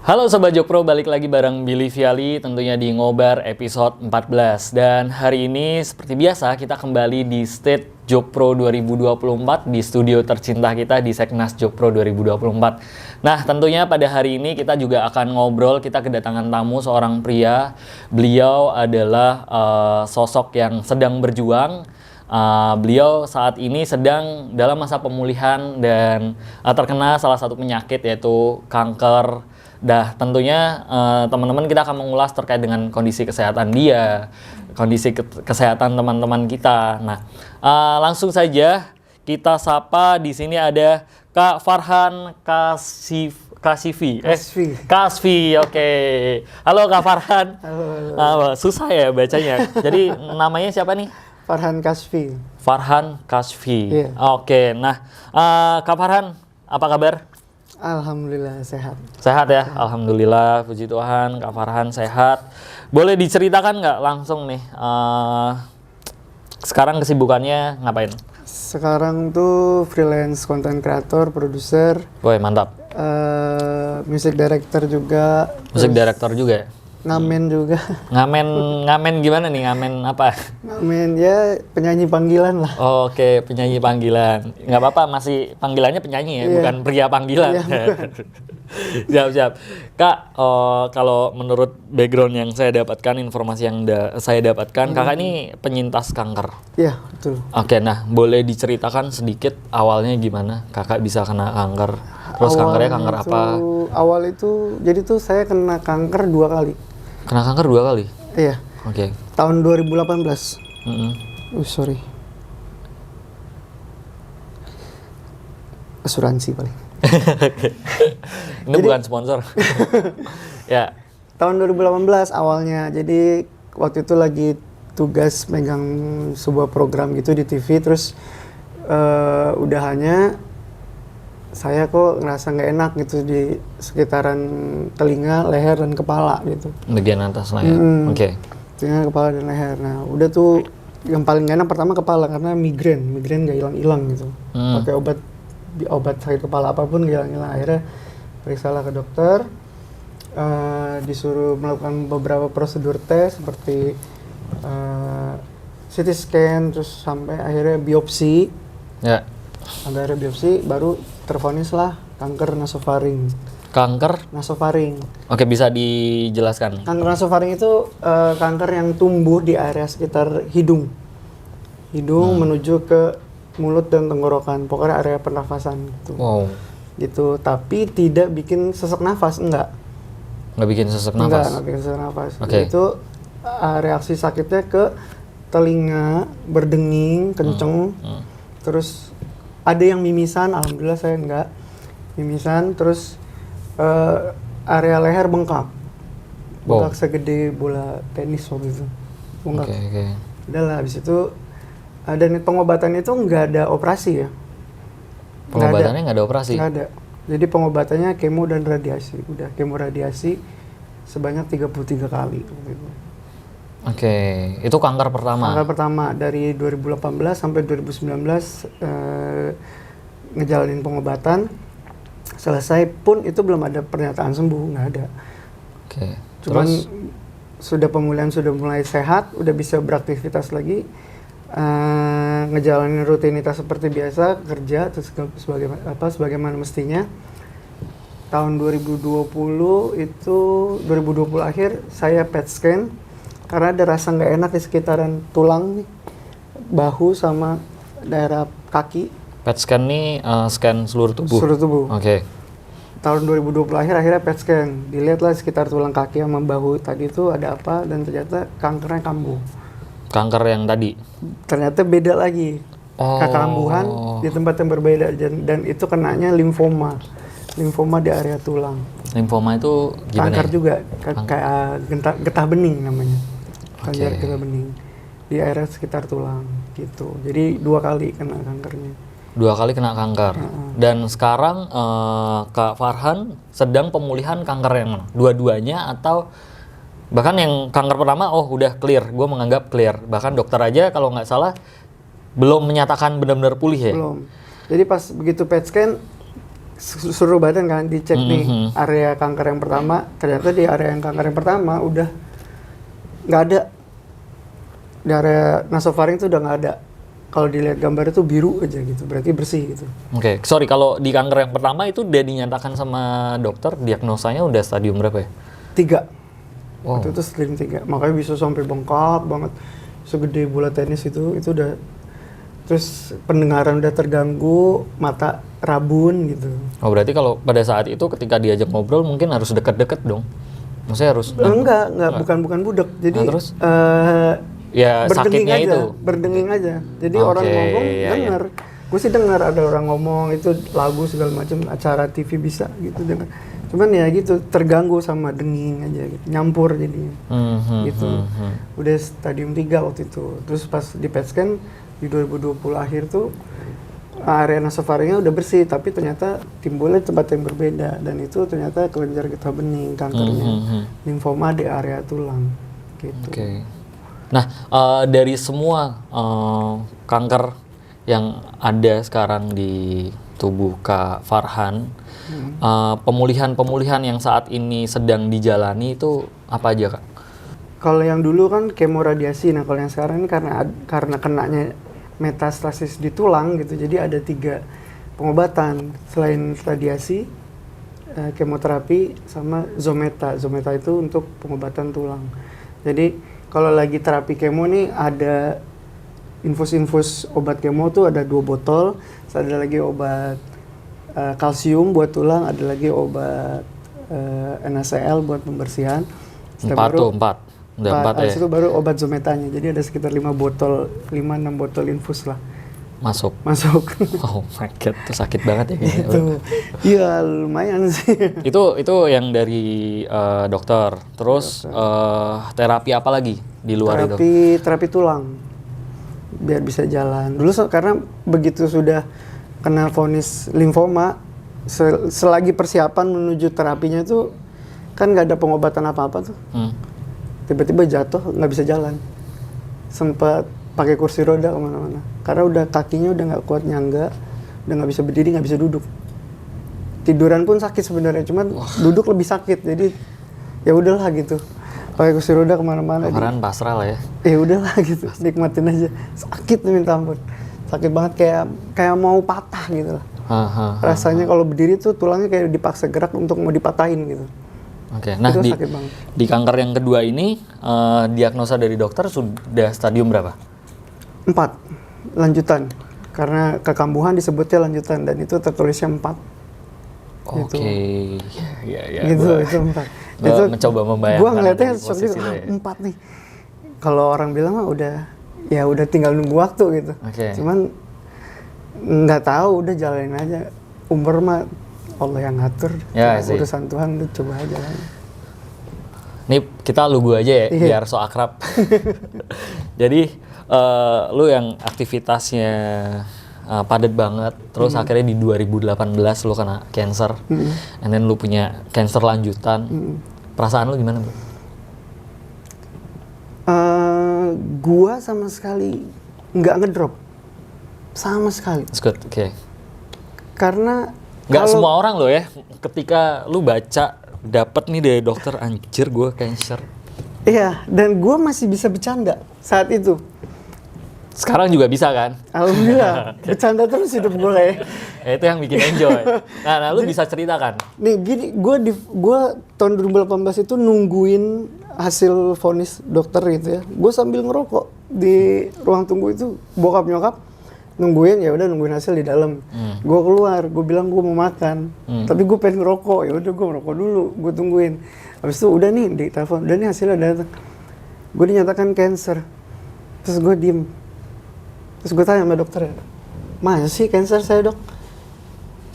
Halo Sobat Jokpro, balik lagi bareng Billy Viali tentunya di Ngobar episode 14. Dan hari ini seperti biasa kita kembali di State Jokpro 2024 di studio tercinta kita di Seknas Jokpro 2024. Nah tentunya pada hari ini kita juga akan ngobrol, kita kedatangan tamu seorang pria. Beliau adalah sosok yang sedang berjuang. Beliau saat ini sedang dalam masa pemulihan dan terkena salah satu penyakit yaitu kanker. Tentunya teman-teman kita akan mengulas terkait dengan kondisi kesehatan dia, kondisi kesehatan teman-teman kita. Nah, langsung saja kita sapa. Di sini ada Kak Farhan Kasfi. Oke. Halo Kak Farhan. Halo. Susah ya bacanya. Jadi namanya siapa nih? Farhan Kasfi. Farhan Kasfi. Iya. Oke. Nah, Kak Farhan, apa kabar? Alhamdulillah sehat. Sehat ya, alhamdulillah, puji Tuhan, Kak Farhan sehat. Boleh diceritakan nggak langsung nih, sekarang kesibukannya ngapain? Sekarang tuh freelance content creator, produser. Woi mantap. Music director juga. Musik director juga ya? Ngamen juga. Ngamen gimana nih, ngamen apa? Ngamen ya penyanyi panggilan lah. Oke, penyanyi panggilan. Nggak apa-apa, masih panggilannya penyanyi ya, Iya. bukan pria panggilan. Iya, Siap. Kak, kalau menurut background yang saya dapatkan, informasi yang saya dapatkan, kakak ini penyintas kanker. Iya, betul. Oke, nah boleh diceritakan sedikit awalnya gimana kakak bisa kena kanker? Terus kankernya kanker apa? Awal itu, jadi tuh saya kena kanker 2 kali. Kena kanker 2 kali? Iya. Oke. Tahun 2018. Sorry. Asuransi paling. Ini bukan sponsor. Ya. Tahun 2018 awalnya. Jadi waktu itu lagi tugas megang sebuah program gitu di TV, terus udahannya saya kok ngerasa nggak enak gitu di sekitaran telinga, leher, dan kepala gitu. Bagian atas lah ya. Oke. Telinga, kepala, dan leher. Nah udah tuh yang paling gak enak pertama kepala karena migrain nggak hilang-hilang gitu. Pakai obat sakit kepala apapun nggak hilang-hilang. Akhirnya periksalah ke dokter, disuruh melakukan beberapa prosedur tes seperti CT scan, terus sampai akhirnya biopsi. Ya. Sampai akhirnya biopsi baru tervonis lah kanker nasofaring. Kanker? Nasofaring. Oke, bisa dijelaskan. Kanker nasofaring itu kanker yang tumbuh di area sekitar hidung. Menuju ke mulut dan tenggorokan, pokoknya area pernafasan gitu. Wow. Gitu, tapi tidak bikin sesak nafas, enggak. Nggak bikin sesak nafas? Enggak bikin sesak nafas. Oke. Itu reaksi sakitnya ke telinga, berdenging, kenceng, terus ada yang mimisan, alhamdulillah saya enggak. Mimisan, terus area leher bengkak. Bengkak segede bola tenis waktu itu. Bengkak. Oke. Udah lah, habis itu dan pengobatan itu nggak ada operasi ya. Pengobatannya nggak ada operasi? Nggak ada. Jadi pengobatannya kemo dan radiasi. Udah kemo radiasi sebanyak 33 kali. Oke, itu kanker pertama? Kanker pertama dari 2018 sampai 2019 ngejalanin pengobatan. Selesai pun itu belum ada pernyataan sembuh, nggak ada. Oke. Cuman Terus? sudah pemulihan, sudah mulai sehat, udah bisa beraktivitas lagi. Ngejalanin rutinitas seperti biasa, kerja terus sebagaimana mestinya. Tahun 2020 akhir saya PET scan karena ada rasa nggak enak di sekitaran tulang nih, bahu sama daerah kaki. PET scan nih scan seluruh tubuh? Seluruh tubuh. Oke. Tahun 2020 akhirnya PET scan, dilihatlah sekitar tulang kaki sama bahu tadi itu ada apa, dan ternyata kankernya kambuh. Kanker yang tadi? Ternyata beda lagi. Kekambuhan di tempat yang berbeda, dan itu kenanya limfoma di area tulang. Limfoma itu gimana? Kanker juga, kayak getah bening namanya. Kanker getah bening di area sekitar tulang gitu. Jadi 2 kali kena kankernya. 2 kali kena kanker. Dan sekarang Kak Farhan sedang pemulihan kanker yang mana? Dua-duanya atau bahkan yang kanker pertama udah clear, gue menganggap clear. Bahkan dokter aja kalau nggak salah belum menyatakan benar-benar pulih ya? Belum. Jadi pas begitu PET scan seluruh badan kan dicek nih area kanker yang pertama, ternyata di area yang kanker yang pertama udah nggak ada, di area nasofaring itu udah nggak ada. Kalau dilihat gambar itu biru aja gitu, berarti bersih gitu. Oke, sorry, kalau di kanker yang pertama itu udah dinyatakan sama dokter, diagnosanya udah stadium berapa ya? 3. Wow. Waktu itu stadium 3, makanya bisa sampai bengkak banget, segede bola tenis itu udah. Terus pendengaran udah terganggu, mata rabun gitu. Oh, berarti kalau pada saat itu ketika diajak ngobrol mungkin harus deket-deket dong? Maksudnya harus... Enggak, bukan budak. Jadi Nah, terus? Ya sakitnya aja, itu. berdenging aja. Jadi Oke, orang ngomong iya, denger. Gue sih dengar ada orang ngomong itu lagu segala macam, acara TV bisa gitu dengar. Cuman ya gitu terganggu sama denging aja gitu, nyampur jadinya. Gitu. Udah stadium 3 waktu itu. Terus pas di PET scan di 2020 akhir tuh area nasofaringnya udah bersih, tapi ternyata timbulnya tempat yang berbeda, dan itu ternyata kelenjar getah bening kankernya, limfoma di area tulang gitu. Oke. Nah, dari semua kanker yang ada sekarang di tubuh Kak Farhan, pemulihan yang saat ini sedang dijalani itu apa aja, Kak? Kalau yang dulu kan kemoradiasi, nah kalau yang sekarang ini karena kenanya metastasis di tulang gitu, jadi ada 3 pengobatan selain radiasi, kemoterapi sama Zometa. Zometa itu untuk pengobatan tulang. Jadi kalau lagi terapi kemo nih ada infus obat kemo tuh ada 2 botol, terus ada lagi obat kalsium buat tulang, ada lagi obat NaCl buat pembersihan. 4 tuh, 4. Udah 4 ya? Habis itu baru obat Zometanya, jadi ada sekitar 5-6 botol infus lah. Masuk. Oh my god, itu sakit banget ya kayaknya. Itu, iya lumayan sih. Itu yang dari dokter. Terus terapi apa lagi di luar itu? Terapi tulang, biar bisa jalan. Dulu karena begitu sudah kena vonis limfoma, selagi persiapan menuju terapinya itu kan nggak ada pengobatan apa-apa tuh. Tiba-tiba jatuh, nggak bisa jalan. Sempat pakai kursi roda kemana-mana. Karena udah kakinya udah nggak kuat nyangga, udah nggak bisa berdiri, nggak bisa duduk. Tiduran pun sakit sebenarnya, cuman duduk lebih sakit. Jadi ya udahlah gitu. Pakai kursi roda kemana-mana. Kemarin pasrah lah ya. Ya udahlah gitu, nikmatin aja. Sakit nih minta ampun. Sakit banget kayak mau patah gitu lah. Rasanya kalau berdiri tuh tulangnya kayak dipaksa gerak untuk mau dipatahin gitu. Oke, nah di kanker yang kedua ini diagnosa dari dokter sudah stadium berapa? 4, lanjutan. Karena kekambuhan disebutnya lanjutan dan itu tertulisnya 4. Oke, ya. Gitu, itu 4. Itu mencoba membayangkan. Gua ngeliatnya seperti 4 nih. Kalau orang bilang mah udah tinggal nunggu waktu gitu. Cuman nggak tahu, udah jalanin aja. Umur mah Allah yang ngatur, urusan Tuhan udah coba aja lah. Nih kita lugu aja ya, biar so akrab. Jadi lu yang aktivitasnya padat banget, terus akhirnya di 2018 lu kena cancer, and then lu punya cancer lanjutan. Perasaan lu gimana, Bro? Gua sama sekali nggak ngedrop, sama sekali. That's good, oke. Karena nggak semua orang loh ya, ketika lu baca dapet nih dari dokter, anjir gue cancer. Iya, dan gue masih bisa bercanda saat itu. Sekarang juga bisa kan? Alhamdulillah, bercanda terus hidup gue ya. Itu yang bikin enjoy. Nah lu bisa ceritakan. Nih gini, gue tahun 2018 itu nungguin hasil vonis dokter gitu ya. Gue sambil ngerokok di ruang tunggu itu, bokap nyokap nungguin, ya udah nungguin hasil di dalam. Gue keluar, gue bilang gue mau makan, tapi gue pengen ngerokok. Ya udah gue ngerokok dulu, gue tungguin. Habis itu udah nih di telepon, udah nih hasilnya datang. Gue dinyatakan cancer. Terus gue diem. Terus gue tanya sama dokter, masa sih cancer saya, Dok?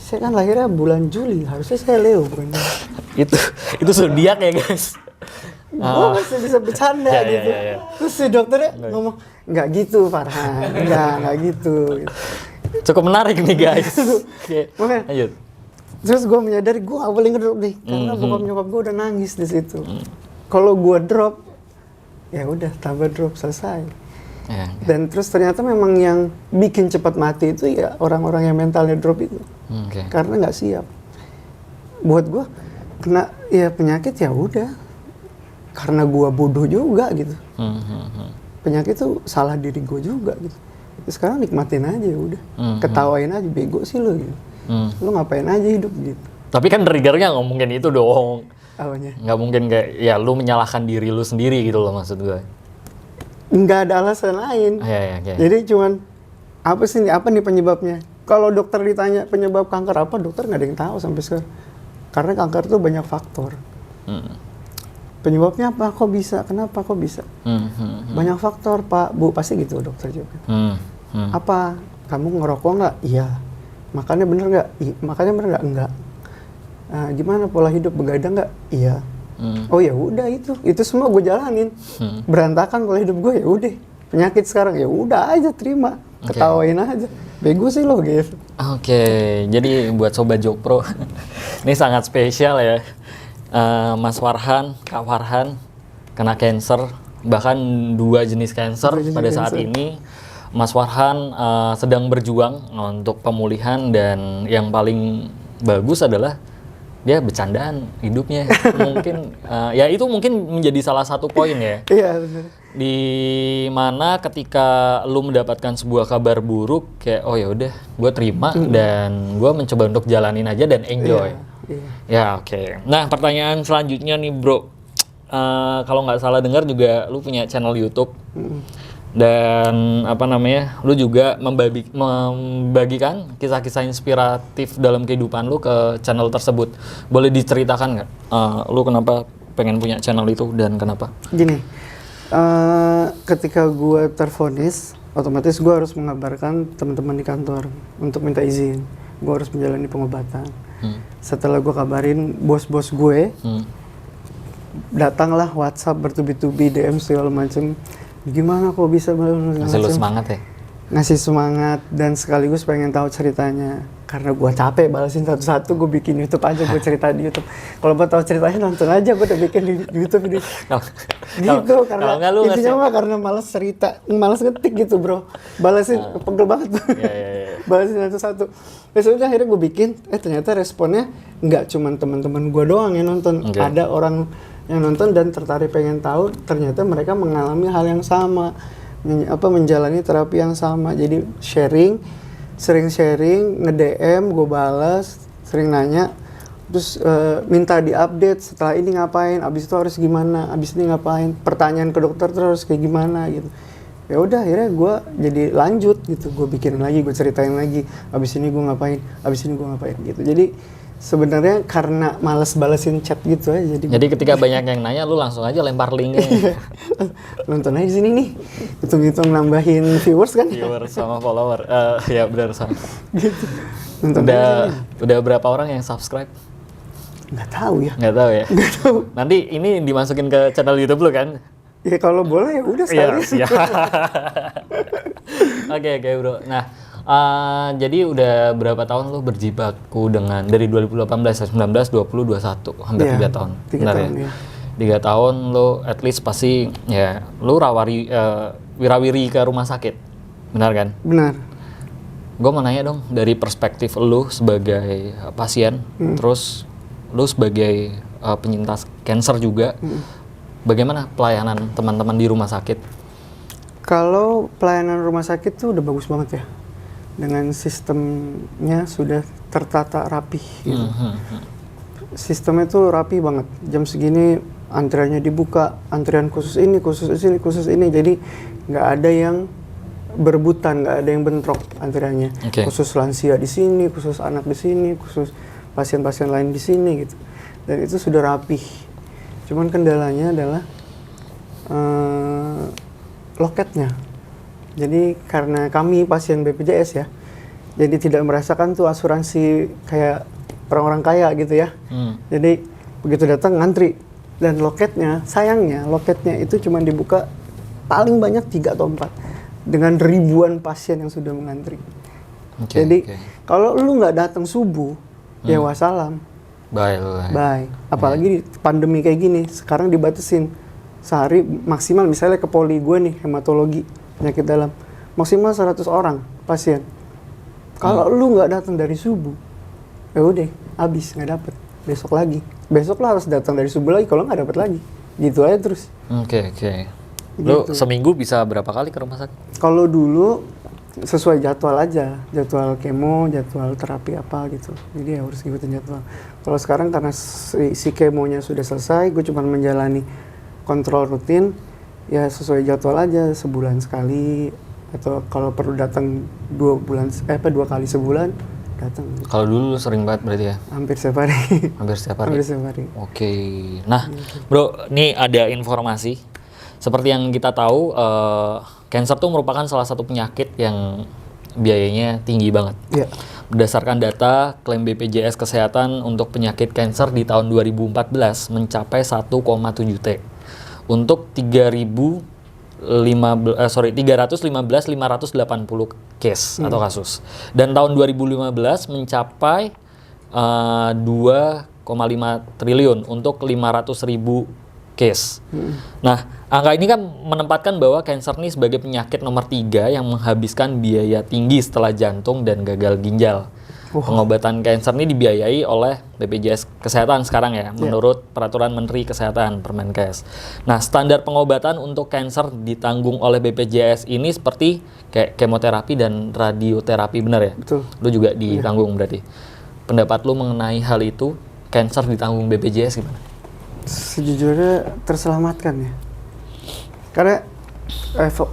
Saya kan lahirnya bulan Juli, harusnya saya Leo bukan? itu zodiak ya, guys. Gue masih bisa bercanda gitu. Terus si dokternya ngomong, nggak gitu Farhan, nggak gitu. Cukup menarik nih guys. Makanya, lanjut. Terus gue menyadari gue nggak boleh ngedrop nih, karena bokap nyokap gue udah nangis di situ. Kalau gue drop, ya udah tambah drop, selesai. Ya. Dan terus ternyata memang yang bikin cepat mati itu ya orang-orang yang mentalnya drop itu. Oke. Karena nggak siap. Buat gue kena ya penyakit ya udah. Karena gue bodoh juga gitu. Penyakit tuh salah diri gue juga gitu. Sekarang nikmatin aja ya udah. Ketawain aja, bego sih lo gitu. Lo ngapain aja hidup gitu. Tapi kan triggernya nggak mungkin itu dong. Awalnya. Nggak mungkin kayak ya lu menyalahkan diri lu sendiri gitu loh maksud gue. Nggak ada alasan lain. Ya. Jadi cuman apa sih nih, apa nih penyebabnya? Kalau dokter ditanya penyebab kanker apa, dokter nggak ada yang tahu sampai sekarang. Karena kanker tuh banyak faktor. Penyebabnya apa? Kok bisa? Kenapa kok bisa? Banyak faktor, Pak, Bu, pasti gitu dokter juga. Apa? Kamu ngerokok nggak? Iya. Makannya bener nggak? Makannya bener nggak? Enggak. Gimana pola hidup, begadang nggak? Iya. Oh ya udah itu semua gue jalanin. Berantakan pola hidup gue, ya udah. Penyakit sekarang ya udah aja terima, ketawain aja. Bego sih lo gitu. Oke, jadi buat Sobat Jokpro, ini sangat spesial ya. Mas Farhan, Kak Farhan kena cancer, bahkan 2 jenis cancer pada saat ini. Mas Farhan sedang berjuang untuk pemulihan dan yang paling bagus adalah dia bercandaan hidupnya. Mungkin ya itu mungkin menjadi salah satu poin ya. Iya benar. Di mana ketika lu mendapatkan sebuah kabar buruk kayak oh ya udah gue terima dan gue mencoba untuk jalanin aja dan enjoy. Iya. Ya oke. Nah pertanyaan selanjutnya nih bro, kalau nggak salah dengar juga lu punya channel YouTube dan apa namanya, lu juga membagikan kisah-kisah inspiratif dalam kehidupan lu ke channel tersebut. Boleh diceritakan nggak, lu kenapa pengen punya channel itu dan kenapa? Gini, ketika gue tervonis, otomatis gue harus mengabarkan teman-teman di kantor untuk minta izin. Gue harus menjalani pengobatan. Setelah gue kabarin bos-bos gue, datanglah WhatsApp bertubi-tubi, DM segala macem. Gimana kok bisa Ngasih lu semangat ya? Ngasih semangat dan sekaligus pengen tahu ceritanya. Karena gue capek balasin satu-satu, gue bikin YouTube aja, gue cerita di YouTube. Kalau mau tahu ceritanya nonton aja, gue udah bikin di YouTube ini. Gitu, karena intinya mah karena malas cerita, malas ngetik gitu bro. Balasin, pegel banget. Balasin satu-satu. Terus udah akhirnya gue bikin, ternyata responnya nggak cuma teman-teman gue doang yang nonton. Ada orang yang nonton dan tertarik pengen tahu, ternyata mereka mengalami hal yang sama, menjalani terapi yang sama. Jadi sering sharing, nge-DM, gue balas, sering nanya, terus minta diupdate setelah ini ngapain, abis itu harus gimana, abis ini ngapain, pertanyaan ke dokter terus kayak gimana gitu. Ya udah akhirnya gue jadi lanjut gitu, gue bikinin lagi, gue ceritain lagi, abis ini gue ngapain, abis ini gue ngapain gitu. Jadi sebenarnya karena males balesin chat gitu aja. Jadi ketika banyak yang nanya, lu langsung aja lempar linknya. Nonton aja di sini nih, hitung-hitung nambahin viewers kan? Viewers sama follower, ya benar sama. Gitu. Nonton udah berapa orang yang subscribe? Nggak tahu ya. Nggak tahu ya. Nggak tahu. Nanti ini dimasukin ke channel YouTube lu kan? Ya kalau boleh ya udah sekali. Iya. Oke bro. Nah. Jadi udah berapa tahun lu berjibaku dengan dari 2018, 19, 20, 21, hampir 3 tahun. 3 tahun ya. 3 tahun lu at least pasti ya lu wirawiri ke rumah sakit. Benar kan? Benar. Gue mau nanya dong dari perspektif lu sebagai pasien, terus lu sebagai penyintas cancer juga. Bagaimana pelayanan teman-teman di rumah sakit? Kalau pelayanan rumah sakit tuh udah bagus banget ya. Dengan sistemnya sudah tertata rapih gitu. Sistemnya tuh rapi banget. Jam segini antriannya dibuka, antrian khusus ini, khusus ini. Jadi nggak ada yang berebutan, nggak ada yang bentrok antriannya. Khusus lansia di sini, khusus anak di sini, khusus pasien-pasien lain di sini gitu. Dan itu sudah rapih. Cuman kendalanya adalah loketnya. Jadi karena kami pasien BPJS ya, jadi tidak merasakan tuh asuransi kayak orang-orang kaya gitu ya. Jadi begitu datang ngantri, dan loketnya, sayangnya loketnya itu cuma dibuka paling banyak 3 atau 4 dengan ribuan pasien yang sudah mengantri. Jadi kalau lu nggak datang subuh, ya wassalam. Bye. Apalagi di pandemi kayak gini, sekarang dibatasin sehari maksimal misalnya ke poli gue nih hematologi penyakit dalam. Maksimal 100 orang pasien. Kalau lu nggak datang dari subuh, ya udah habis, nggak dapet. Besok lagi. Besok lo harus datang dari subuh lagi, kalau nggak dapet lagi. Gitu aja terus. Oke. Lu Gitu. seminggu bisa berapa kali ke rumah sakit? Kalau dulu sesuai jadwal aja, jadwal kemo, jadwal terapi apa gitu. Jadi ya harus ngikutin jadwal. Kalau sekarang karena si kemonya sudah selesai, gue cuma menjalani kontrol rutin, ya sesuai jadwal aja, sebulan sekali atau kalau perlu datang 2 kali sebulan datang. Kalau dulu lu sering banget berarti ya? Hampir setiap hari. Hampir setiap hari? Hampir setiap hari. Oke. Nah, bro, ini ada informasi. Seperti yang kita tahu, cancer tuh merupakan salah satu penyakit yang biayanya tinggi banget. Iya. Berdasarkan data, klaim BPJS Kesehatan untuk penyakit cancer di tahun 2014 mencapai 1,7 T. Untuk 315.580 case atau kasus. Dan tahun 2015 mencapai 2,5 triliun untuk 500.000 case. Nah, angka ini kan menempatkan bahwa kanker ini sebagai penyakit nomor 3 yang menghabiskan biaya tinggi setelah jantung dan gagal ginjal. Pengobatan kanker ini dibiayai oleh BPJS Kesehatan sekarang ya, menurut Peraturan Menteri Kesehatan Permenkes. Nah, standar pengobatan untuk kanker ditanggung oleh BPJS ini seperti kayak kemoterapi dan radioterapi, benar ya? Betul. Lu juga ditanggung berarti. Pendapat lu mengenai hal itu, kanker ditanggung BPJS gimana? Sejujurnya terselamatkan ya. Karena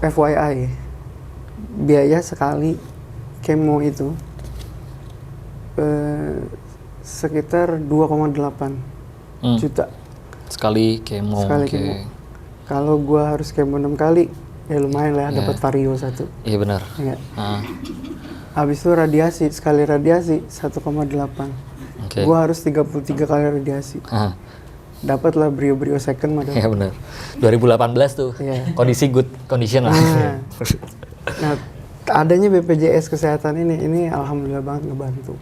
FYI, biaya sekali kemo itu sekitar 2,8 juta. Sekali kemo. Sekali kemo. Kalau gua harus kemo 6 kali, ya lumayan lah, dapat vario 1. Iya benar. Ya. Habis itu radiasi, sekali radiasi 1,8. Gua harus 33 kali radiasi. Dapatlah brio-brio second madam. Iya benar. 2018 tuh. Kondisi good condition lah. Nah, adanya BPJS Kesehatan ini alhamdulillah banget ngebantu.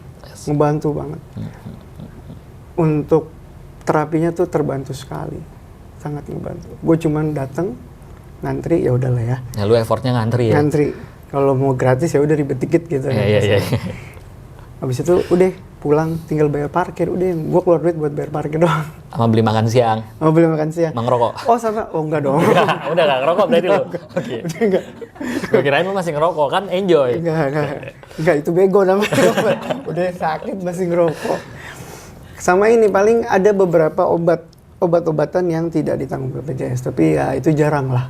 Ngebantu banget. Untuk terapinya tuh terbantu sekali. Sangat ngebantu. Gue cuman datang ngantri, ya udahlah ya. Ya lu effortnya ngantri ya. Ngantri. Kalau mau gratis ya udah ribet dikit gitu. Iya. Habis itu udah pulang tinggal bayar parkir, udah gue keluar duit buat bayar parkir doang. Sama beli makan siang. Mau beli makan siang. Emang ngerokok? Oh sama, enggak dong. Udah gak ngerokok berarti lu? Oke. Enggak. Gue kirain lu masih ngerokok, kan enjoy. Enggak, itu bego namanya. Udah sakit masih ngerokok. Sama ini paling ada beberapa obat-obatan yang tidak ditanggung BPJS, tapi ya itu jarang lah.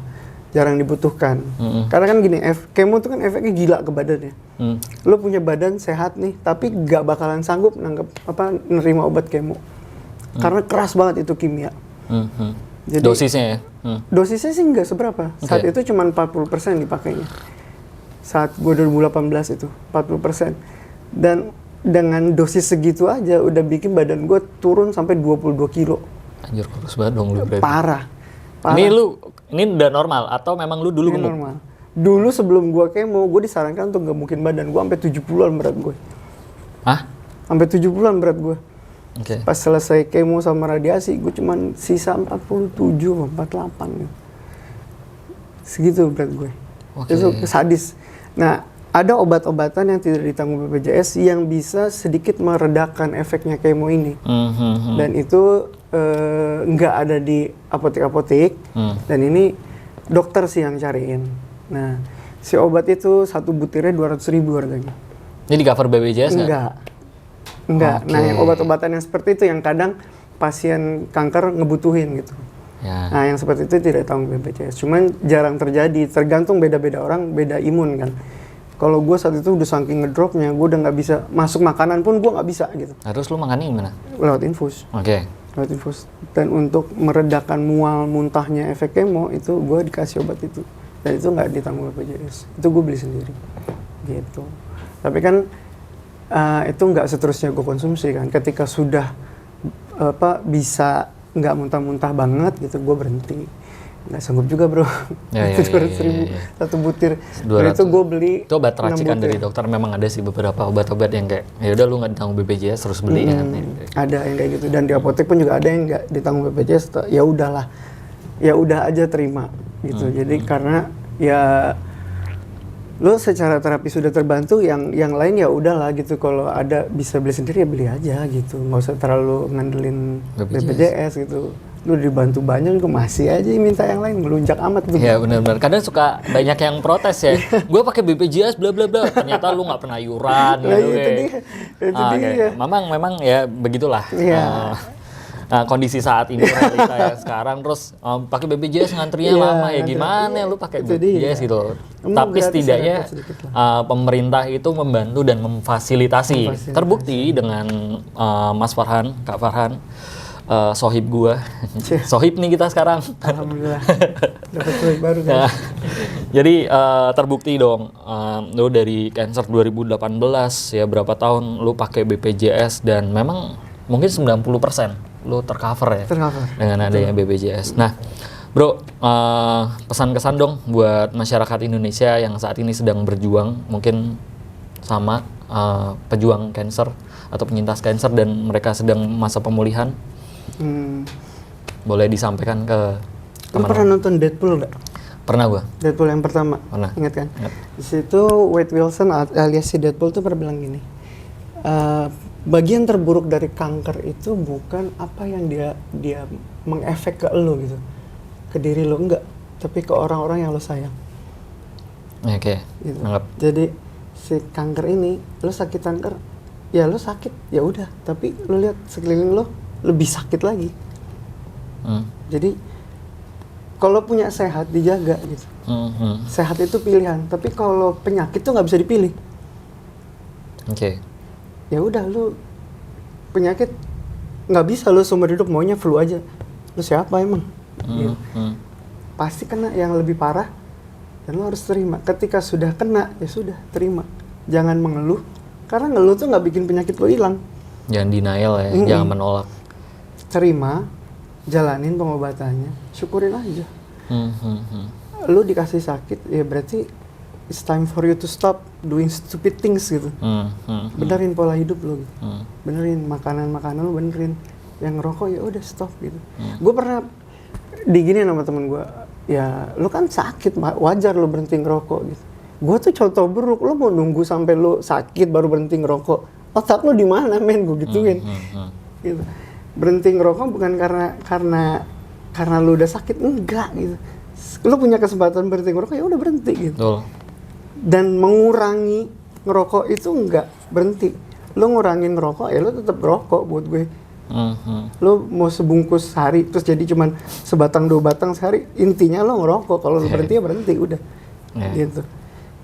Jarang dibutuhkan. Karena kan gini, kemo itu kan efeknya gila ke badannya. Lu punya badan sehat nih, tapi gak bakalan sanggup nerima obat kemo. Karena keras banget itu kimia. Jadi, dosisnya ya? Dosisnya sih nggak seberapa. Saat itu cuma 40% dipakainya. Saat gue 2018 itu, 40%. Dan dengan dosis segitu aja udah bikin badan gue turun sampai 22 kilo. Anjir, kurus banget dong lu berarti. Parah. Ini udah normal atau memang lu dulu gemuk? Normal. Dulu sebelum gue kemo, gue disarankan untuk gemukin badan gue sampai 70-an berat gue. Hah? Sampai 70-an berat gue. Oke. Pas selesai kemo sama radiasi, gue cuman sisa 47 atau 48 gitu. Segitu berat gue. Itu sadis. Nah, ada obat-obatan yang tidak ditanggung BPJS yang bisa sedikit meredakan efeknya kemo ini. Dan itu nggak ada di apotek-apotek. Dan ini dokter sih yang cariin. Nah, si obat itu satu butirnya 200.000 harganya. Ini di cover BPJS nggak? Enggak. Nah, yang obat-obatan yang seperti itu yang kadang pasien kanker ngebutuhin gitu. Ya. Nah, yang seperti itu tidak tanggung BPJS. Cuman jarang terjadi, tergantung beda-beda orang, beda imun kan. Kalau gue saat itu udah saking ngedropnya, gue udah nggak bisa masuk makanan pun gue nggak bisa gitu. Harus lu makannya gimana? Lewat infus. Lewat infus. Dan untuk meredakan mual muntahnya efek kemo itu gue dikasih obat itu. Dan itu nggak ditanggung BPJS. Itu gue beli sendiri. Gitu. Tapi kan itu nggak seterusnya gue konsumsi kan. Ketika sudah bisa nggak muntah-muntah banget gitu, gue berhenti. Nggak sanggup juga bro. Itu 200.000 satu butir. Dan itu gue beli. Itu obat racikan dari dokter. Memang ada sih beberapa obat-obat yang kayak ya udah lu nggak ditanggung BPJS terus beli kan. Ada yang kayak gitu. Dan di apotek pun juga ada yang nggak ditanggung BPJS. Ya udahlah, ya udah aja terima gitu. Jadi karena ya lo secara terapi sudah terbantu, yang lain ya udahlah gitu, kalau ada bisa beli sendiri ya beli aja gitu, nggak usah terlalu ngandelin BPJS gitu. Lu dibantu banyak juga masih aja minta yang lain, melunjak amat tuh. Iya benar-benar. Kadang suka banyak yang protes ya. Gue pakai BPJS bla bla bla. Ternyata lu nggak pernah iuran Nah, gitu. itu dia. Itu dia. Memang ya begitulah. Iya. Nah, kondisi saat ini realita yang sekarang, terus pakai BPJS ngantrinya Iya, lama ya gimana lu pakai itu dia. BPJS gitu. Emang Tapi gratis setidaknya ada sedikit pemerintah itu membantu dan memfasilitasi. Terbukti dengan Mas Farhan, Kak Farhan, sohib gua. Sohib nih kita sekarang. Alhamdulillah. Dapat sohib baru kan. Nah, jadi terbukti dong, lu dari cancer 2018 ya berapa tahun lu pakai BPJS dan memang mungkin 90% lu tercover ya Tercover. dengan adanya BPJS. Nah, bro, pesan-kesan dong buat masyarakat Indonesia yang saat ini sedang berjuang, mungkin sama pejuang cancer atau penyintas cancer dan mereka sedang masa pemulihan. Boleh disampaikan ke Lu pernah nonton Deadpool nggak? Pernah gua. Deadpool yang pertama. Pernah. Ingat kan? Ingat. Di situ Wade Wilson alias si Deadpool tuh pernah bilang gini. Bagian terburuk dari kanker itu bukan apa yang dia mengefek ke lo gitu, ke diri lo enggak, tapi ke orang-orang yang lo sayang. Oke. Gitu. Anggap. Jadi si kanker ini, lo sakit kanker, ya lo sakit, ya udah. Tapi lo lihat sekeliling lo lebih sakit lagi. Jadi kalau punya sehat dijaga gitu. Sehat itu pilihan, tapi kalau penyakit tuh nggak bisa dipilih. Oke. Ya udah, lu penyakit nggak bisa lu seumur hidup maunya flu aja. Lu siapa emang? Gitu. Pasti kena yang lebih parah dan lu harus terima. Ketika sudah kena ya sudah terima. Jangan mengeluh, karena ngeluh tuh nggak bikin penyakit lu hilang. Jangan denial ya, jangan menolak. Terima, jalanin pengobatannya, syukurin aja. Lu dikasih sakit ya berarti it's time for you to stop doing stupid things gitu. Benerin pola hidup lo gitu. Benerin makanan-makanan lo, benerin. Yang ngerokok ya udah stop gitu. Gue pernah diginiin sama temen gue, ya lo kan sakit, wajar lo berhenti ngerokok gitu. Gue tuh contoh buruk, lo mau nunggu sampai lo sakit baru berhenti ngerokok. Otak lo di mana men, gue gituin. Gitu. Berhenti ngerokok bukan karena lo udah sakit, enggak gitu. Lo punya kesempatan berhenti ngerokok ya udah berhenti gitu. Betul. Dan mengurangi ngerokok itu enggak berhenti. Lo ngurangin ngerokok ya lo tetap ngerokok buat gue. Lo mau sebungkus sehari terus jadi cuman sebatang 2 batang sehari, intinya lo ngerokok. Kalau lo berhenti ya berhenti udah. Gitu.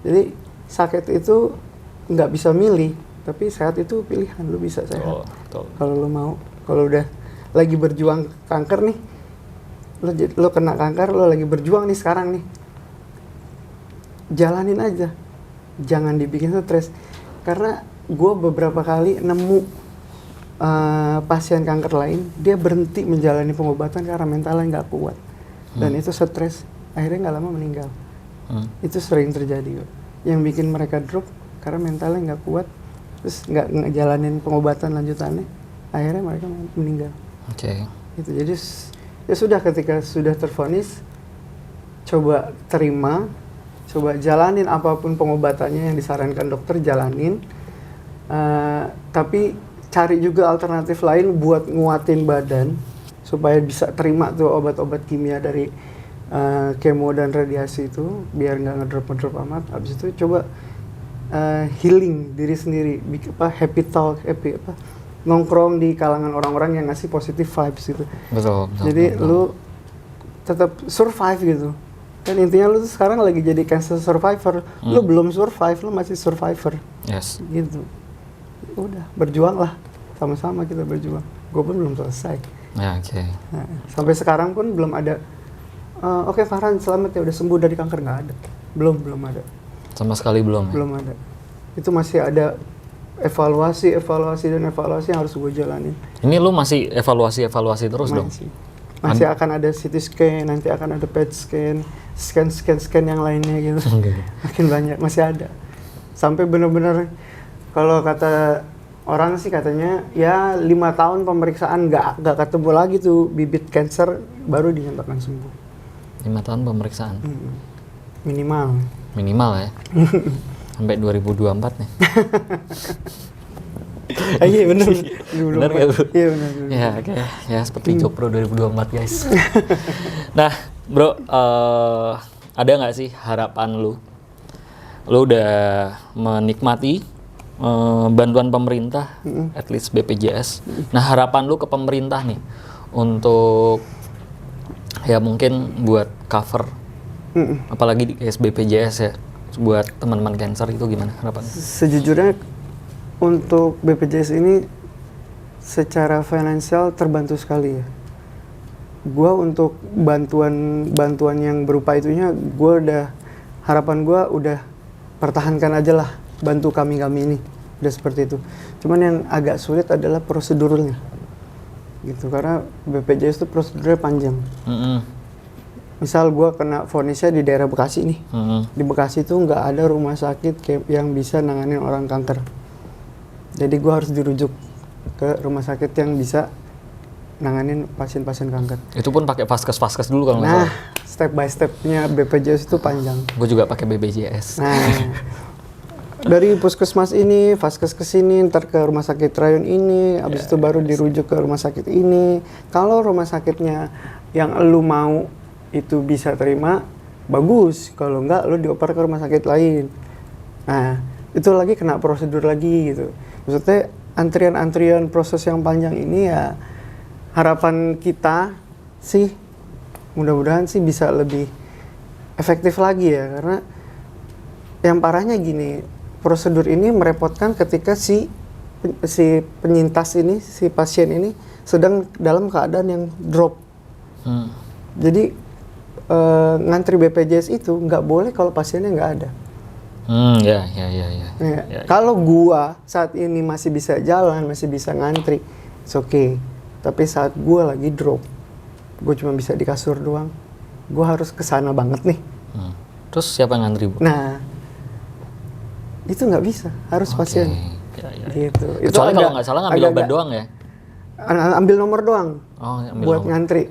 Jadi sakit itu nggak bisa milih, tapi sehat itu pilihan. Lo bisa sehat kalau lo mau. Kalau udah lagi berjuang kanker nih, lo kena kanker, lo lagi berjuang nih sekarang nih, jalanin aja, jangan dibikin stres. Karena gue beberapa kali nemu pasien kanker lain, dia berhenti menjalani pengobatan karena mentalnya nggak kuat, dan itu stres, akhirnya nggak lama meninggal. Itu sering terjadi, yang bikin mereka drop karena mentalnya nggak kuat, terus nggak ngejalanin pengobatan lanjutannya, akhirnya mereka meninggal. Itu jadi ya sudah, ketika sudah tervonis, coba terima. Coba jalanin apapun pengobatannya yang disarankan dokter, jalanin. Tapi cari juga alternatif lain buat nguatin badan supaya bisa terima tuh obat-obat kimia dari kemo dan radiasi itu, biar nggak ngedrop amat. Habis itu coba healing diri sendiri, happy talk, nongkrong di kalangan orang-orang yang ngasih positive vibes gitu. Betul. Jadi lu tetap survive gitu. Kan intinya lu tuh sekarang lagi jadi cancer survivor. Lu belum survive, lu masih survivor. Yes. Gitu. Udah, berjuang lah. Sama-sama kita berjuang. Gue pun belum selesai. Ya, oke. Nah, sampai sekarang pun belum ada, oke, Farhan selamat ya udah sembuh dari kanker, nggak ada. Belum ada. Sama sekali belum ya? Belum ada. Itu masih ada evaluasi yang harus gue jalanin. Ini lu masih evaluasi terus dong? Masih akan ada CT scan, nanti akan ada PET scan yang lainnya gitu. Makin banyak, masih ada. Sampai benar-benar kalau kata orang sih katanya ya 5 tahun pemeriksaan nggak ketemu lagi tuh bibit cancer, baru dinyatakan sembuh. 5 tahun pemeriksaan? Minimal. Minimal ya. Sampai 2024 nih. Iya benar. Benar nggak, Bro? Iya benar. Ya, oke. Ya, seperti Jokpro 2024, guys. Nah, Bro, ada nggak sih harapan lu? Lu udah menikmati bantuan pemerintah, at least BPJS. Nah, harapan lu ke pemerintah nih untuk ya mungkin buat cover, apalagi di BPJS ya, buat teman-teman cancer itu gimana harapan? Sejujurnya untuk BPJS ini secara finansial terbantu sekali ya. Gua untuk bantuan yang berupa itunya, harapan gua udah pertahankan aja lah, bantu kami ini, udah seperti itu. Cuman yang agak sulit adalah prosedurnya, gitu, karena BPJS itu prosedurnya panjang. Misal gua kena vonisnya di daerah Bekasi nih, di Bekasi itu nggak ada rumah sakit yang bisa nanganin orang kanker. Jadi gue harus dirujuk ke rumah sakit yang bisa nanganin pasien-pasien kanker. Itu pun pakai vaskes dulu kalau nggak salah. Step by stepnya BPJS itu panjang. Gue juga pakai BPJS. Nah, dari puskesmas ini, vaskes ke sini, ntar ke rumah sakit rayon ini, abis itu baru dirujuk ke rumah sakit ini. Kalau rumah sakitnya yang lu mau itu bisa terima, bagus. Kalau enggak, lu dioper ke rumah sakit lain. Nah, itu lagi kena prosedur lagi gitu. Maksudnya antrian-antrian proses yang panjang ini ya, harapan kita sih mudah-mudahan sih bisa lebih efektif lagi ya, karena yang parahnya gini, prosedur ini merepotkan ketika si penyintas ini, si pasien ini sedang dalam keadaan yang drop. Jadi ngantri BPJS itu nggak boleh kalau pasiennya nggak ada. Ya. Kalau gua saat ini masih bisa jalan, masih bisa ngantri, it's okay. Tapi saat gua lagi drop, gua cuma bisa di kasur doang. Gua harus kesana banget nih. Terus siapa yang ngantri, Bu? Nah, itu nggak bisa, harus pasien. Ya. Gitu. Kecuali kalau nggak salah ngambil obat doang ya? Ambil nomor doang buat ngantri.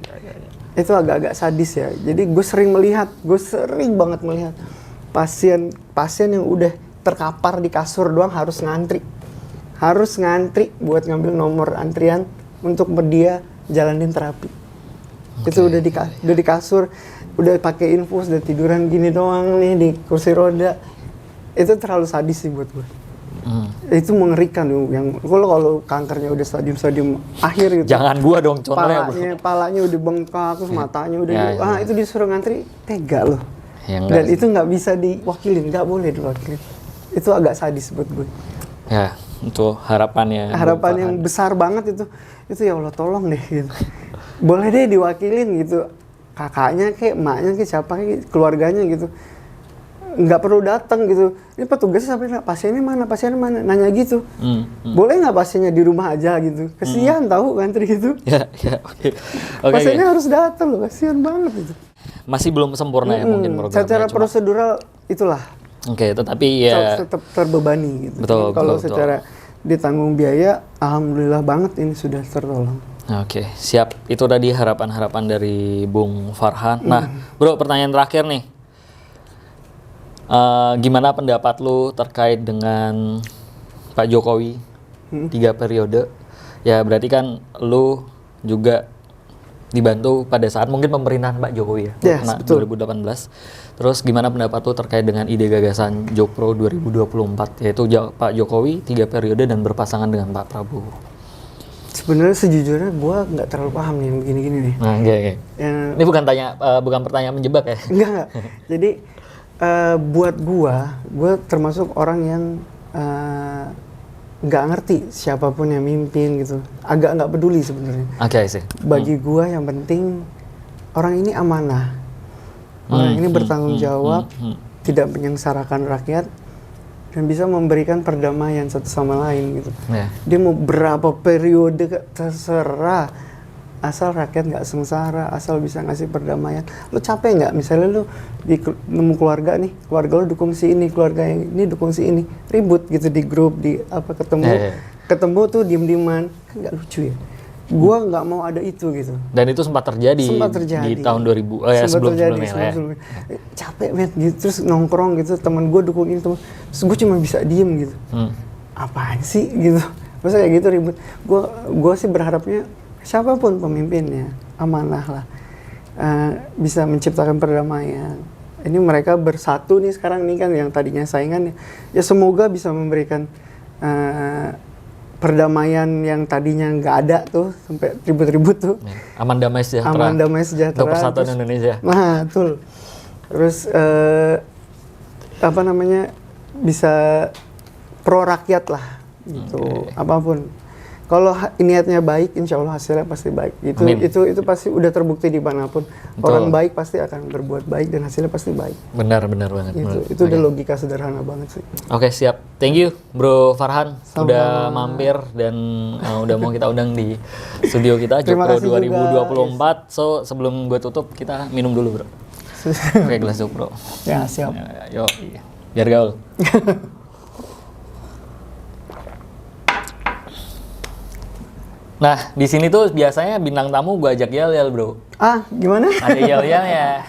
Itu agak-agak sadis ya. Jadi gue sering banget melihat pasien yang udah terkapar di kasur doang harus ngantri buat ngambil nomor antrian untuk dia jalanin terapi. Itu udah di kasur, udah pakai infus, udah tiduran gini doang nih di kursi roda. Itu terlalu sadis sih buat gue. Itu mengerikan loh, yang kalau kankernya udah stadium akhir gitu. Jangan gua dong contohnya. Palanya udah bengkak, terus matanya udah itu disuruh ngantri, tega loh. Dan itu nggak bisa diwakilin, nggak boleh diwakilin. Itu agak sadis buat gue. Ya, itu harapan yang besar banget itu ya Allah tolong deh gitu. Boleh deh diwakilin gitu, kakaknya kayak emaknya kayak siapa kayak keluarganya gitu. Nggak perlu datang gitu. Ini petugasnya sampai pasiennya mana, nanya gitu. Boleh nggak pasiennya di rumah aja gitu? Kesian tahu ngantri gitu. Ya, oke. Pasiennya harus datang loh, kasihan banget itu. Masih belum sempurna ya mungkin programnya. Secara prosedural itulah. Oke, tetapi ya tetap terbebani gitu. Betul. Kalau secara ditanggung biaya, alhamdulillah banget ini sudah tertolong. Oke, siap. Itu tadi harapan-harapan dari Bung Farhan. Nah, Bro, pertanyaan terakhir nih. Gimana pendapat lu terkait dengan Pak Jokowi 3 periode? Ya berarti kan lu juga dibantu pada saat mungkin pemerintahan Pak Jokowi ya, betul. 2018. Terus gimana pendapat lu terkait dengan ide gagasan Jokpro 2024, yaitu Pak Jokowi 3 periode dan berpasangan dengan Pak Prabowo? Sebenarnya sejujurnya gue nggak terlalu paham nih begini-gini nih. Nah, oke. Ini bukan pertanyaan menjebak ya? Enggak. Jadi buat gue termasuk orang yang nggak ngerti siapapun yang mimpin gitu, agak nggak peduli sebenarnya. Oke, sih. Bagi gue yang penting orang ini amanah, orang ini bertanggung jawab, tidak menyengsarakan rakyat dan bisa memberikan perdamaian satu sama lain gitu. Dia mau berapa periode terserah, asal rakyat nggak sengsara, asal bisa ngasih perdamaian. Lo capek nggak misalnya lo nemu keluarga nih, keluarga lo dukung si ini, keluarga yang ini dukung si ini, ribut gitu di grup, di ketemu tuh diem-dieman, kan nggak lucu ya. Gua nggak mau ada itu gitu. Dan itu sempat terjadi di tahun 2000 sebelum-sebelumnya lah ya. Capek banget gitu, terus nongkrong gitu, temen gue dukungin temen, terus gue cuma bisa diem gitu. Apaan sih gitu, masa kayak gitu ribut. Gue sih berharapnya siapapun pemimpinnya amanah lah, bisa menciptakan perdamaian. Ini mereka bersatu nih sekarang nih kan, yang tadinya saingan ya semoga bisa memberikan perdamaian yang tadinya nggak ada tuh, sampai ribut-ribut tuh. Aman damai sejahtera. Aman damai sejahtera. Untuk persatuan Indonesia. Nah, betul. Terus bisa pro rakyat lah gitu. Apapun. Kalau niatnya baik, insya Allah hasilnya pasti baik. Itu pasti udah terbukti dimanapun. Orang baik pasti akan berbuat baik dan hasilnya pasti baik. Benar banget. Itu udah logika sederhana banget sih. Oke, siap. Thank you Bro Farhan udah mampir dan udah mau kita undang di studio kita Jokpro 2024. So sebelum gue tutup kita minum dulu Bro. Pakai gelas Jokpro. Ya siap. Yo, biar gaul. Nah, di sini tuh biasanya bintang tamu gue ajak yel-yel, Bro. Ah, gimana? Ada yel-yelnya.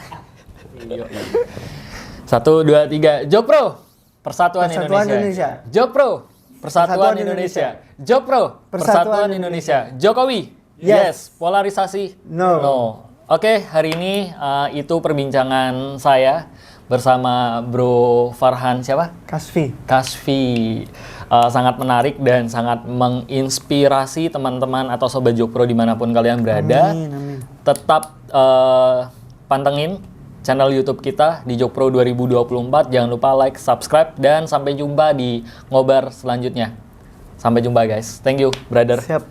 1, 2, 3. Jokpro, Persatuan Indonesia. Jokpro, Persatuan Indonesia. Jokpro, Persatuan Indonesia. Jokowi, yes. Polarisasi, no. Oke, hari ini itu perbincangan saya bersama Bro Farhan siapa? Kasfi. Sangat menarik dan sangat menginspirasi teman-teman atau sobat Jokpro dimanapun kalian berada. Amin. Tetap pantengin channel YouTube kita di Jokpro 2024. Jangan lupa like, subscribe, dan sampai jumpa di ngobar selanjutnya. Sampai jumpa guys. Thank you, brother. Siap.